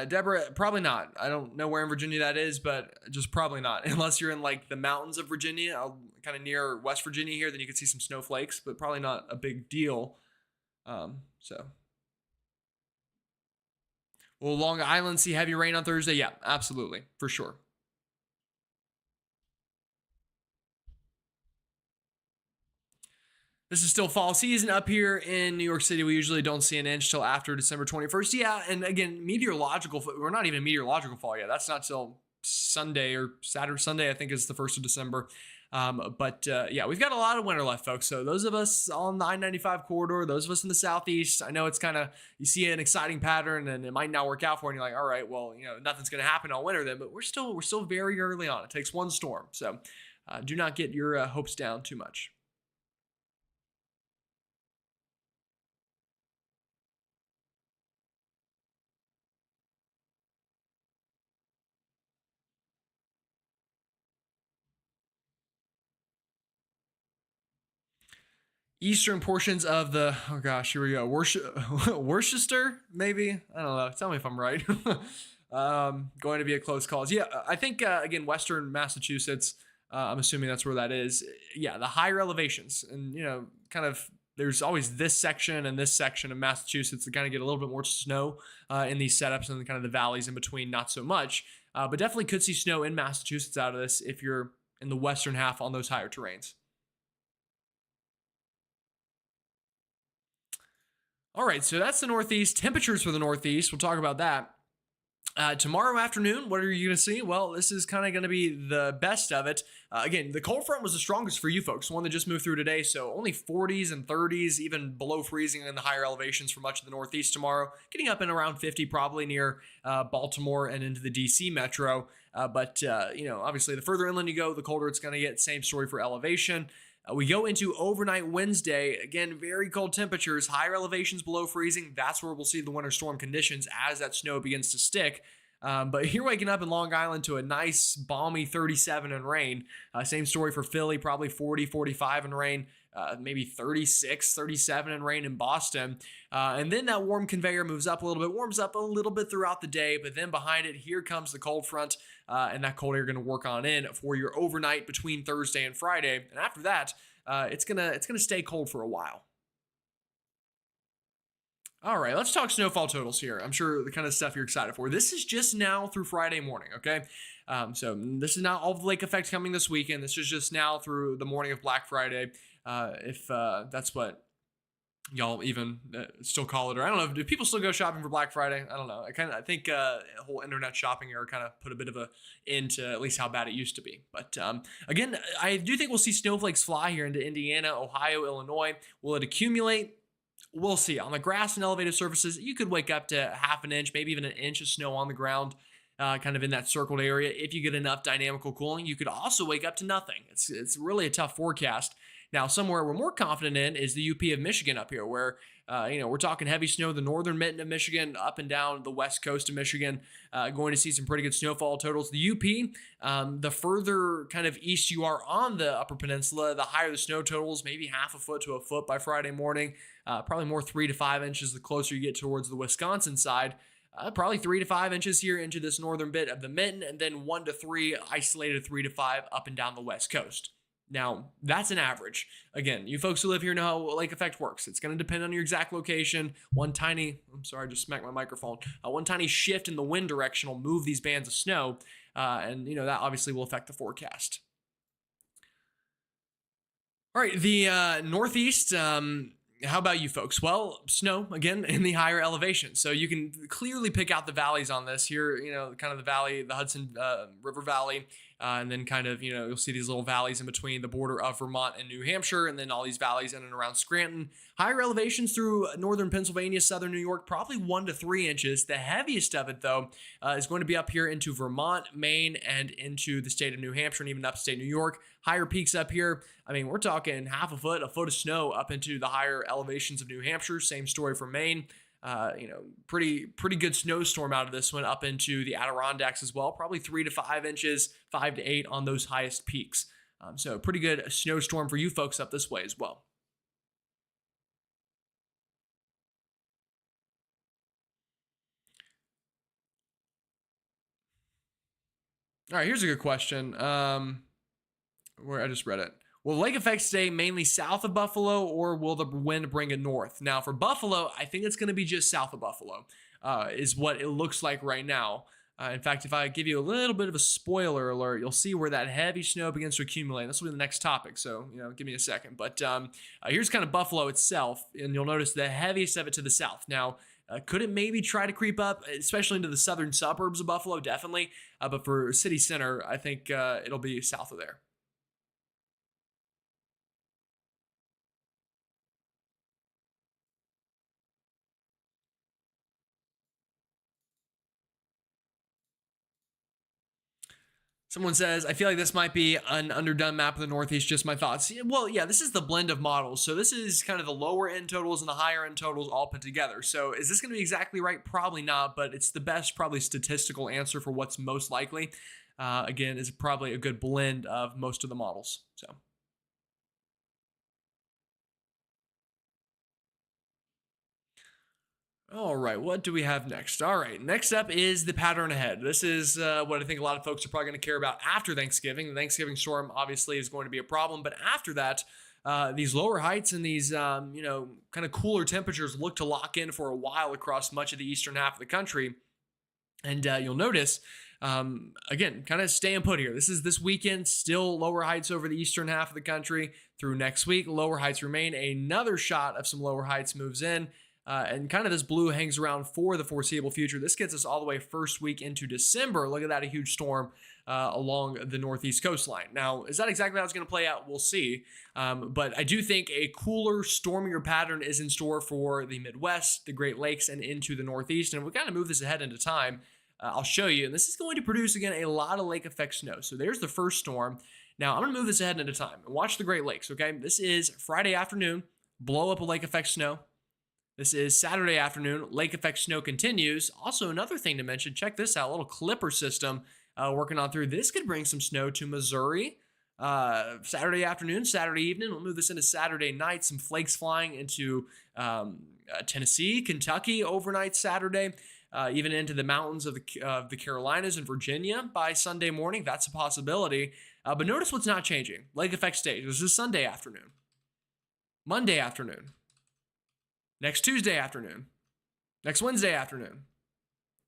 Speaker 1: Deborah, probably not. I don't know where in Virginia that is, but just probably not. Unless you're in like the mountains of Virginia, kind of near West Virginia here, then you could see some snowflakes, but probably not a big deal. So Will Long Island see heavy rain on Thursday? Yeah, absolutely, for sure. This is still fall season up here in New York City. We usually don't see an inch till after December 21st. Yeah, and again, we're not even meteorological fall yet. That's not till Sunday or Saturday, Sunday, I think is the 1st of December. But yeah, we've got a lot of winter left, folks. So those of us on the I-95 corridor, those of us in the Southeast, I know it's kind of, you see an exciting pattern and it might not work out for you. And you're like, all right, well, nothing's going to happen all winter then, but we're still very early on. It takes one storm. So do not get your hopes down too much. Eastern portions of the, oh gosh, here we go, Worcester, maybe, I don't know, tell me if I'm right. Going to be a close call. Yeah, I think again, Western Massachusetts, I'm assuming that's where that is. Yeah, the higher elevations, and kind of, there's always this section and this section of Massachusetts that kind of get a little bit more snow in these setups, and kind of the valleys in between not so much, but definitely could see snow in Massachusetts out of this if you're in the western half on those higher terrains. All right, so that's the Northeast. Temperatures for the Northeast, we'll talk about that. Tomorrow afternoon, what are you going to see? Well, this is kind of going to be the best of it. Again, the cold front was the strongest for you folks, one that just moved through today. So only 40s and 30s, even below freezing in the higher elevations for much of the Northeast tomorrow. Getting up in around 50, probably near Baltimore and into the DC metro. But obviously, the further inland you go, the colder it's going to get. Same story for elevation. We go into overnight Wednesday. Again, very cold temperatures, higher elevations below freezing. That's where we'll see the winter storm conditions as that snow begins to stick. But you're waking up in Long Island to a nice, balmy 37 and rain. Same story for Philly, probably 40, 45 and rain. Maybe 36, 37 and rain in Boston. And then that warm conveyor moves up a little bit, warms up a little bit throughout the day, but then behind it, here comes the cold front, and that cold air going to work on in for your overnight between Thursday and Friday. And after that, it's gonna stay cold for a while. All right, let's talk snowfall totals here. I'm sure the kind of stuff you're excited for. This is just now through Friday morning, okay? So this is not all the lake effect coming this weekend. This is just now through the morning of Black Friday. If that's what y'all even still call it, or I don't know, do people still go shopping for Black Friday? I don't know. I think the whole internet shopping era kind of put a bit of a end to at least how bad it used to be. But again, I do think we'll see snowflakes fly here into Indiana, Ohio, Illinois. Will it accumulate? We'll see. On the grass and elevated surfaces, you could wake up to half an inch, maybe even an inch of snow on the ground, kind of in that circled area. If you get enough dynamical cooling, you could also wake up to nothing. It's really a tough forecast. Now, somewhere we're more confident in is the UP of Michigan up here, where we're talking heavy snow, the northern mitten of Michigan, up and down the west coast of Michigan, going to see some pretty good snowfall totals. The UP, the further kind of east you are on the Upper Peninsula, the higher the snow totals, maybe half a foot to a foot by Friday morning. Probably more 3 to 5 inches the closer you get towards the Wisconsin side. Probably 3 to 5 inches here into this northern bit of the mitten, and then 1 to 3, isolated 3 to 5 up and down the west coast. Now, that's an average. Again, you folks who live here know how lake effect works. It's going to depend on your exact location. I'm sorry, I just smacked my microphone. One tiny shift in the wind direction will move these bands of snow, and that obviously will affect the forecast. All right, the Northeast, how about you folks? Well, snow, again, in the higher elevation. So you can clearly pick out the valleys on this here, kind of the valley, the Hudson River Valley, and then kind of, you'll see these little valleys in between the border of Vermont and New Hampshire, and then all these valleys in and around Scranton. Higher elevations through northern Pennsylvania, southern New York, probably 1 to 3 inches. The heaviest of it, though, is going to be up here into Vermont, Maine, and into the state of New Hampshire and even upstate New York. Higher peaks up here. I mean, we're talking half a foot of snow up into the higher elevations of New Hampshire. Same story for Maine. Pretty good snowstorm out of this one up into the Adirondacks as well. Probably 3 to 5 inches, 5 to 8 on those highest peaks. So pretty good snowstorm for you folks up this way as well. All right, here's a good question. Where I just read it. Will lake effects stay mainly south of Buffalo, or will the wind bring it north? Now, for Buffalo, I think it's going to be just south of Buffalo. is what it looks like right now. In fact, if I give you a little bit of a spoiler alert, you'll see where that heavy snow begins to accumulate. This will be the next topic, so give me a second. But here's kind of Buffalo itself, and you'll notice the heaviest of it to the south. Now, could it maybe try to creep up, especially into the southern suburbs of Buffalo? Definitely. But for city center, I think it'll be south of there. Someone says, I feel like this might be an underdone map of the Northeast. Just my thoughts. Well, yeah, this is the blend of models. So this is kind of the lower end totals and the higher end totals all put together. So is this going to be exactly right? Probably not, but it's the best, probably statistical answer for what's most likely. Again, is probably a good blend of most of the models. So. All right, what do we have next? All right, next up is the pattern ahead. This is what I think a lot of folks are probably going to care about after Thanksgiving. The Thanksgiving storm obviously is going to be a problem, but after that, these lower heights and these kind of cooler temperatures look to lock in for a while across much of the eastern half of the country. And you'll notice, again, kind of staying put here. This is this weekend, still lower heights over the eastern half of the country. Through next week, lower heights remain. Another shot of some lower heights moves in. And kind of this blue hangs around for the foreseeable future. This gets us all the way first week into December. Look at that, a huge storm along the northeast coastline. Now, is that exactly how it's going to play out? We'll see. But I do think a cooler, stormier pattern is in store for the Midwest, the Great Lakes, and into the Northeast. And we kind of move this ahead into time. I'll show you. And this is going to produce, again, a lot of lake effect snow. So there's the first storm. Now, I'm going to move this ahead into time and watch the Great Lakes, okay? This is Friday afternoon, blow up a lake effect snow. This is Saturday afternoon. Lake effect snow continues. Also, another thing to mention, check this out, a little clipper system working on through. This could bring some snow to Missouri. Saturday afternoon, Saturday evening. We'll move this into Saturday night. Some flakes flying into Tennessee, Kentucky overnight Saturday, even into the mountains of the Carolinas and Virginia by Sunday morning. That's a possibility. But notice what's not changing. Lake effect stays. This is Sunday afternoon. Monday afternoon. Next Tuesday afternoon, next Wednesday afternoon,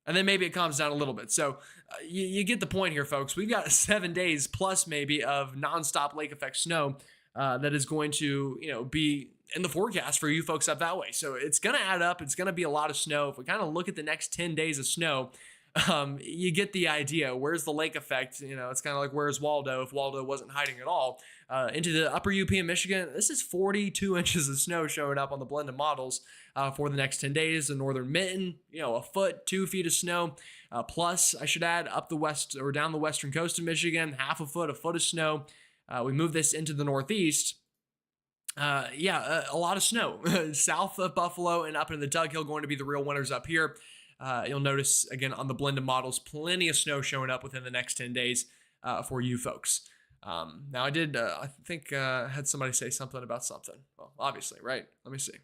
Speaker 1: and then maybe it calms down a little bit. So you get the point here, folks. We've got 7 days plus maybe of nonstop lake effect snow that is going to be in the forecast for you folks up that way. So it's going to add up. It's going to be a lot of snow. If we kind of look at the next 10 days of snow, you get the idea. Where's the lake effect? It's kind of like where's Waldo if Waldo wasn't hiding at all. Into the upper UP in Michigan, this is 42 inches of snow showing up on the blended models for the next 10 days. The northern mitten, a foot, 2 feet of snow. Plus, I should add, up the west or down the western coast of Michigan, half a foot of snow. We move this into the northeast. A lot of snow. South of Buffalo and up into the Tug Hill going to be the real winners up here. You'll notice, again, on the blended models, plenty of snow showing up within the next 10 days for you folks. Now, I did, I think, had somebody say something about something. Well, obviously, right? Let me see.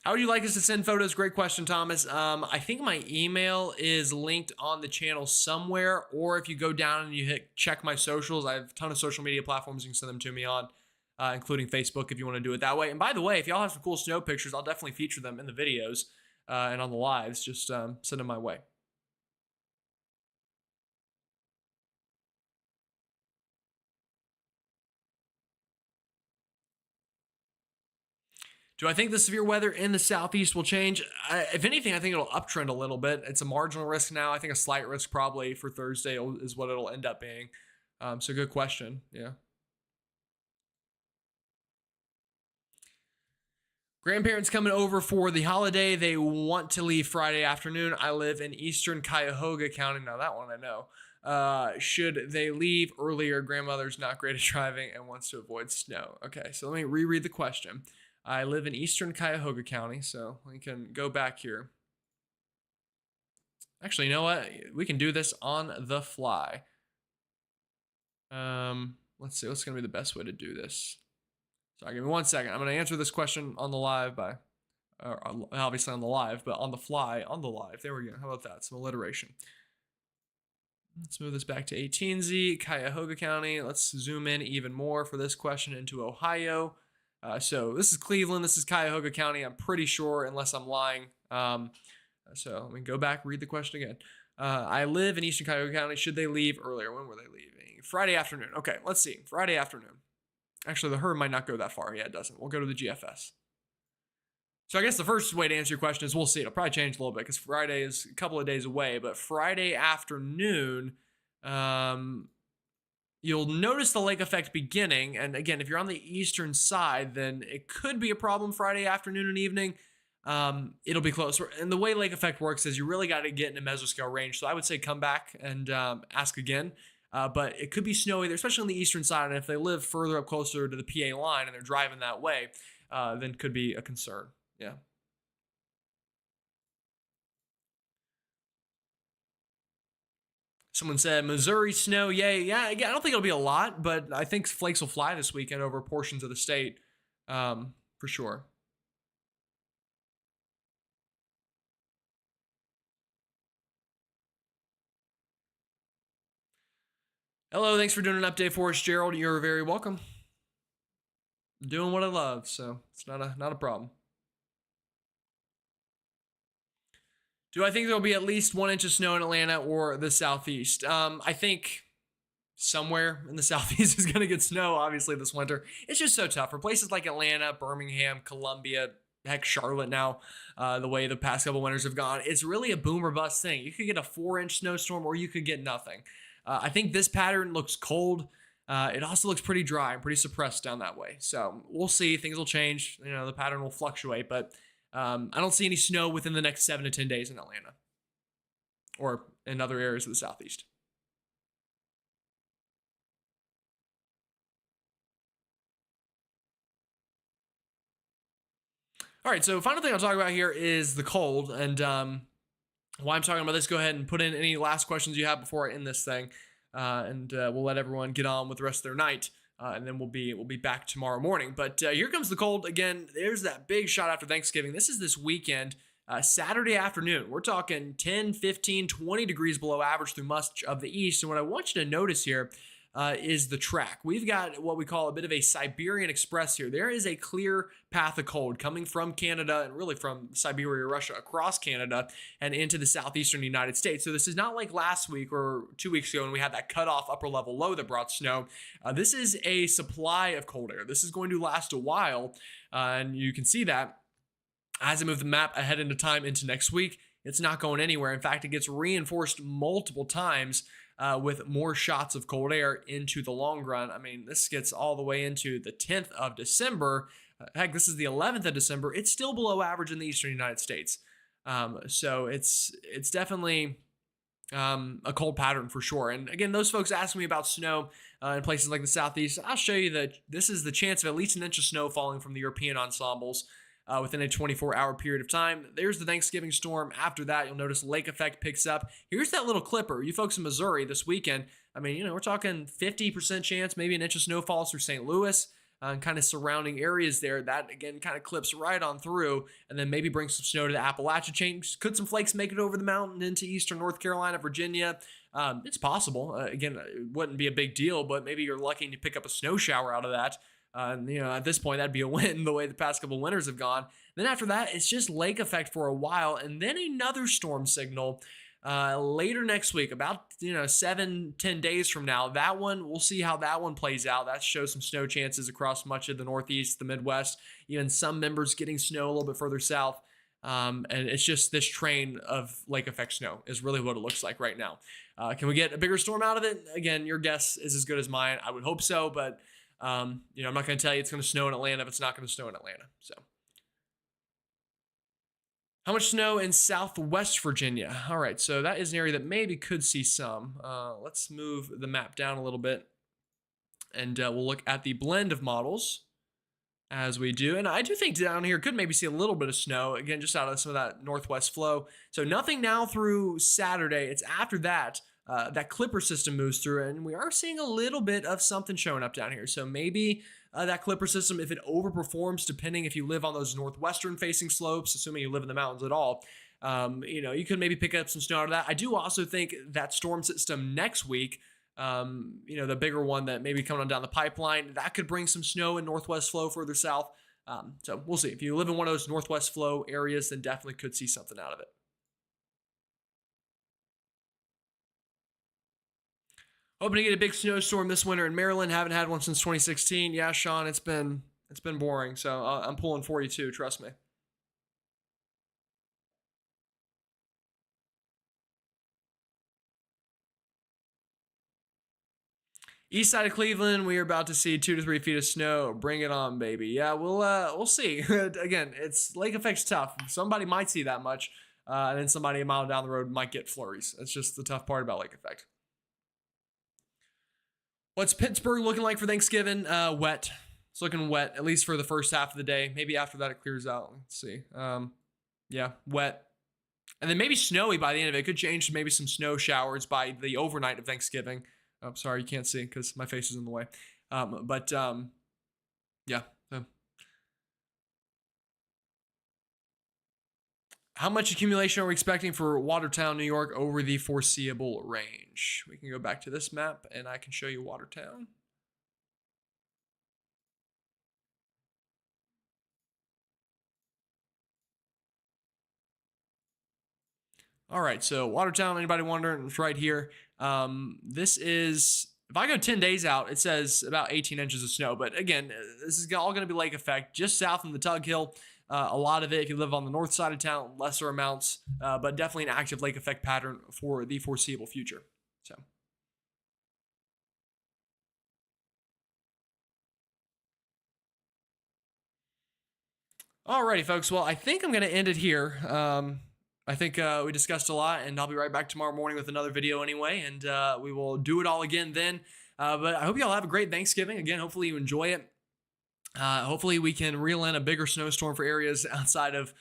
Speaker 1: How would you like us to send photos? Great question, Thomas. I think my email is linked on the channel somewhere, or if you go down and you hit check my socials, I have a ton of social media platforms you can send them to me on. Including Facebook if you want to do it that way. And by the way, if y'all have some cool snow pictures, I'll definitely feature them in the videos and on the lives. Just send them my way. Do I think the severe weather in the southeast will change? If anything, I think it'll uptrend a little bit. It's a marginal risk now. I think a slight risk probably for Thursday is what it'll end up being. So good question. Yeah. Grandparents coming over for the holiday. They want to leave Friday afternoon. I live in eastern Cuyahoga County. Now that one I know. Should they leave earlier? Grandmother's not great at driving and wants to avoid snow. Okay, so let me reread the question. I live in eastern Cuyahoga County, so we can go back here. Actually, you know what? We can do this on the fly. Let's see. What's going to be the best way to do this? Sorry, give me 1 second. I'm going to answer this question on the live obviously on the live, but on the fly, on the live. There we go. How about that? Some alliteration. Let's move this back to 18Z, Cuyahoga County. Let's zoom in even more for this question into Ohio. So this is Cleveland. This is Cuyahoga County. I'm pretty sure, unless I'm lying. So let me go back, read the question again. I live in Eastern Cuyahoga County. Should they leave earlier? When were they leaving? Friday afternoon. Okay, let's see. Friday afternoon. Actually, the herd might not go that far. Yeah, it doesn't. We'll go to the GFS. So I guess the first way to answer your question is we'll see. It'll probably change a little bit because Friday is a couple of days away. But Friday afternoon, you'll notice the lake effect beginning. And again, if you're on the eastern side, then it could be a problem Friday afternoon and evening. It'll be close. And the way lake effect works is you really got to get in a mesoscale range. So I would say come back and ask again. But it could be snowy there, especially on the eastern side. And if they live further up closer to the PA line and they're driving that way, then could be a concern. Yeah. Someone said Missouri snow. Yay. Yeah. I don't think it'll be a lot, but I think flakes will fly this weekend over portions of the state for sure. Hello. Thanks for doing an update for us, Gerald. You're very welcome. I'm doing what I love, so it's not a problem. Do I think there'll be at least 1 inch of snow in Atlanta or the southeast? I think somewhere in the southeast is going to get snow, obviously, this winter. It's just so tough for places like Atlanta, Birmingham, Columbia, heck, Charlotte now, the way the past couple winters have gone. It's really a boom or bust thing. You could get a 4-inch snowstorm or you could get nothing. I think this pattern looks cold. It also looks pretty dry and pretty suppressed down that way. So we'll see. Things will change. You know, the pattern will fluctuate, but I don't see any snow within the next 7 to 10 days in Atlanta or in other areas of the southeast. All right, so final thing I'll talk about here is the cold, and why I'm talking about this. Go ahead and put in any last questions you have before I end this thing, and we'll let everyone get on with the rest of their night, and then we'll be back tomorrow morning. But here comes the cold again. There's that big shot after Thanksgiving. This is this weekend. Saturday afternoon, we're talking 10, 15, 20 degrees below average through much of the east. And what I want you to notice here is the track. We've got what we call a bit of a Siberian Express here. There is a clear path of cold coming from Canada and really from Siberia, Russia, across Canada and into the southeastern United States. So this is not like last week or 2 weeks ago when we had that cutoff upper level low that brought snow. This is a supply of cold air. This is going to last a while, and you can see that as I move the map ahead into time into next week. It's not going anywhere. In fact, it gets reinforced multiple times with more shots of cold air into the long run. I mean, this gets all the way into the 10th of December. Heck, this is the 11th of December. It's still below average in the eastern United States. So it's definitely a cold pattern for sure. And again, those folks asking me about snow in places like the southeast, I'll show you that this is the chance of at least an inch of snow falling from the European ensembles within a 24-hour period of time. There's the Thanksgiving storm. After that, you'll notice lake effect picks up. Here's that little clipper. You folks in Missouri this weekend, I mean, we're talking 50% chance, maybe an inch of snow falls through St. Louis and kind of surrounding areas there. That, again, kind of clips right on through and then maybe brings some snow to the Appalachian chain. Could some flakes make it over the mountain into eastern North Carolina, Virginia? It's possible. Again, it wouldn't be a big deal, but maybe you're lucky and you pick up a snow shower out of that. At this point, that'd be a win the way the past couple winters have gone. Then after that, it's just lake effect for a while, and then another storm signal later next week, about 7-10 days from now. That one, we'll see how that one plays out. That shows some snow chances across much of the Northeast, the Midwest, even some members getting snow a little bit further south. And it's just this train of lake effect snow is really what it looks like right now. Can we get a bigger storm out of it? Again, your guess is as good as mine. I would hope so, but I'm not going to tell you it's going to snow in Atlanta if it's not going to snow in Atlanta. So, how much snow in Southwest Virginia? All right, so that is an area that maybe could see some. Let's move the map down a little bit, and we'll look at the blend of models as we do. And I do think down here could maybe see a little bit of snow, again, just out of some of that northwest flow. So nothing now through Saturday. It's after that. That Clipper system moves through, and we are seeing a little bit of something showing up down here. So maybe that Clipper system, if it overperforms, depending if you live on those northwestern facing slopes, assuming you live in the mountains at all, You could maybe pick up some snow out of that. I do also think that storm system next week, the bigger one that maybe coming on down the pipeline, that could bring some snow in northwest flow further south. So we'll see. If you live in one of those northwest flow areas, then definitely could see something out of it. Hoping to get a big snowstorm this winter in Maryland. Haven't had one since 2016. Yeah, Sean, it's been boring. So I'm pulling for you too. Trust me. East side of Cleveland, we are about to see 2 to 3 feet of snow. Bring it on, baby. Yeah, we'll see. Again, it's lake effect's tough. Somebody might see that much, and then somebody a mile down the road might get flurries. That's just the tough part about lake effect. What's Pittsburgh looking like for Thanksgiving? Wet. It's looking wet, at least for the first half of the day. Maybe after that it clears out. Let's see. Yeah, wet. And then maybe snowy by the end of it. It could change to maybe some snow showers by the overnight of Thanksgiving. Oh, sorry, you can't see because my face is in the way. Yeah. How much accumulation are we expecting for Watertown, New York over the foreseeable range? We can go back to this map and I can show you Watertown. All right, so Watertown, anybody wondering, it's right here. This is, if I go 10 days out, it says about 18 inches of snow. But again, this is all going to be lake effect just south of the Tug Hill. A lot of it, if you live on the north side of town, lesser amounts, but definitely an active lake effect pattern for the foreseeable future. So. Alrighty, folks. Well, I think I'm going to end it here. I think we discussed a lot, and I'll be right back tomorrow morning with another video anyway, and we will do it all again then. But I hope you all have a great Thanksgiving. Again, hopefully you enjoy it. Hopefully we can reel in a bigger snowstorm for areas outside of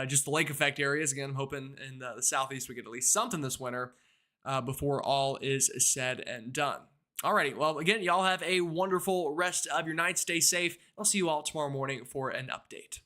Speaker 1: just the lake effect areas. Again, I'm hoping in the southeast we get at least something this winter before all is said and done. Alrighty, well, again, y'all have a wonderful rest of your night. Stay safe. I'll see you all tomorrow morning for an update.